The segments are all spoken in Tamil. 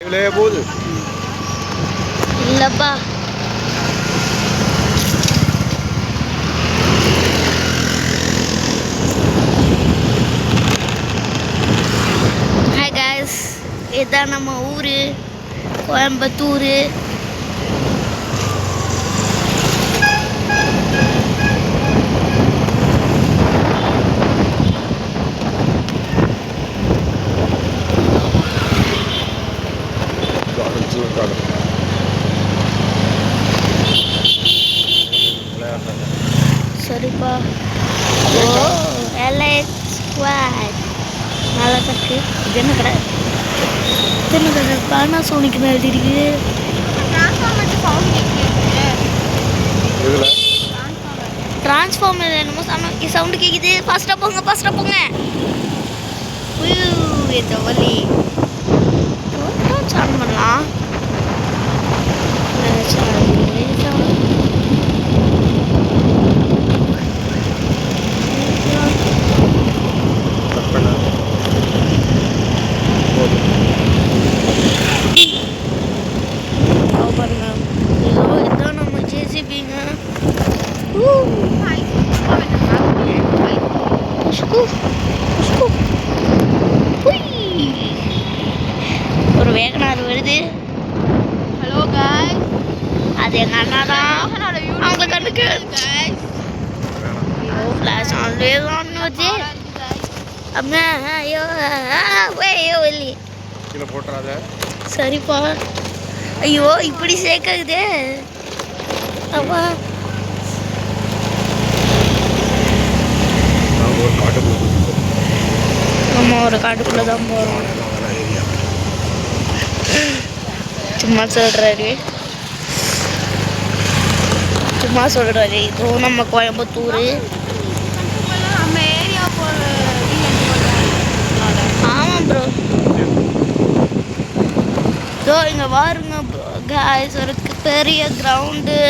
போகுது இல்லப்பா. ஹாய் காய்ஸ், இதுதான் நம்ம ஊர் கோயம்புத்தூர். சரிப்பா. ஓ எல்எக்ஸ் ஸ்குவாட் நல்லா இருக்கு. இது என்ன கடை? என்ன கடை? பானாசோனிக் எழுதிருக்கு. டிரான்ஸ்ஃபார்மர் என்னமோ சவுண்டு கேட்குது. ஃபாஸ்ட்டாக போங்க, ஃபாஸ்ட்டாக போங்க. இந்த வழி சான் பண்ணலாம். பாருங்க, இதுதான் நம்ம ஜேசிபிங்க. ஒரு வேகனார் வருது. ஹலோ गाइस, அது எங்க அண்ணா தான். அவங்க கண்ணுக்கு ஃபிளாஷ் ஆல்வேஸ் ஆன் நோஜே. அம்மா ஐயோ ஐயோ வெளி கீழே போட்டுறாத. சரிப்பா. ஐயோ இப்படி சேர்க்குதே. அப்பா நம்ம ஒரு காட்டுக்குள்ளே தான் போகிறோம். சும்மா சொல்கிறாரு, சும்மா சொல்கிறாரு. இதுவும் நம்ம கோயம்புத்தூர். நம்ம ஏரியா போற ஆமாம் ப்ரோ. ஸோ இங்கே பாருங்க காய்ஸ், ஒரு பெரிய கிரவுண்டு.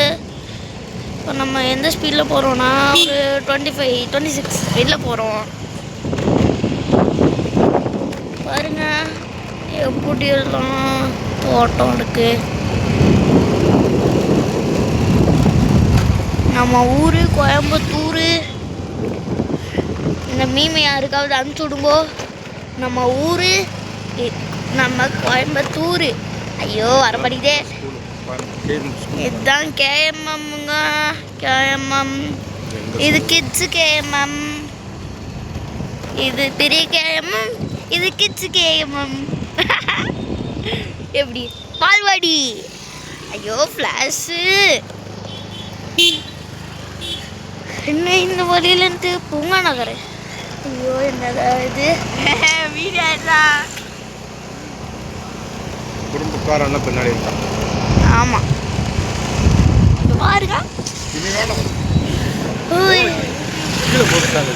இப்போ நம்ம எந்த ஸ்பீடில் போகிறோன்னா ஒரு 25-26 ஸ்பீடில் போகிறோம். பாருங்க எப்படி எல்லாம் தோட்டம் இருக்கு. நம்ம ஊர் கோயம்புத்தூர். இந்த மீமை யாருக்காவது அனுப்பிச்சி விடுங்கோ. நம்ம ஊர் நம்ம கோயம்புத்தூர். ஐயோ வரப்படிதே. இதுதான் கேஎம்எம்ங்க. கேஎம்எம். இது கிட்ஸு கேஎம்எம். இது பெரிய கேஎம்எம். இது கிட்ஸு கேஎம்எம். எப்படி பால்வாடி. ஐயோ ஃப்ளாஷு. என்ன இந்த வழியிலேருந்து பூங்கா நகர். ஐயோ என்னடா இது வீடா. குடும்பக்காரன் பின்னாடி இருக்கான். ஆமாம் பாருங்க. கீழே போட்டுட்டாங்க.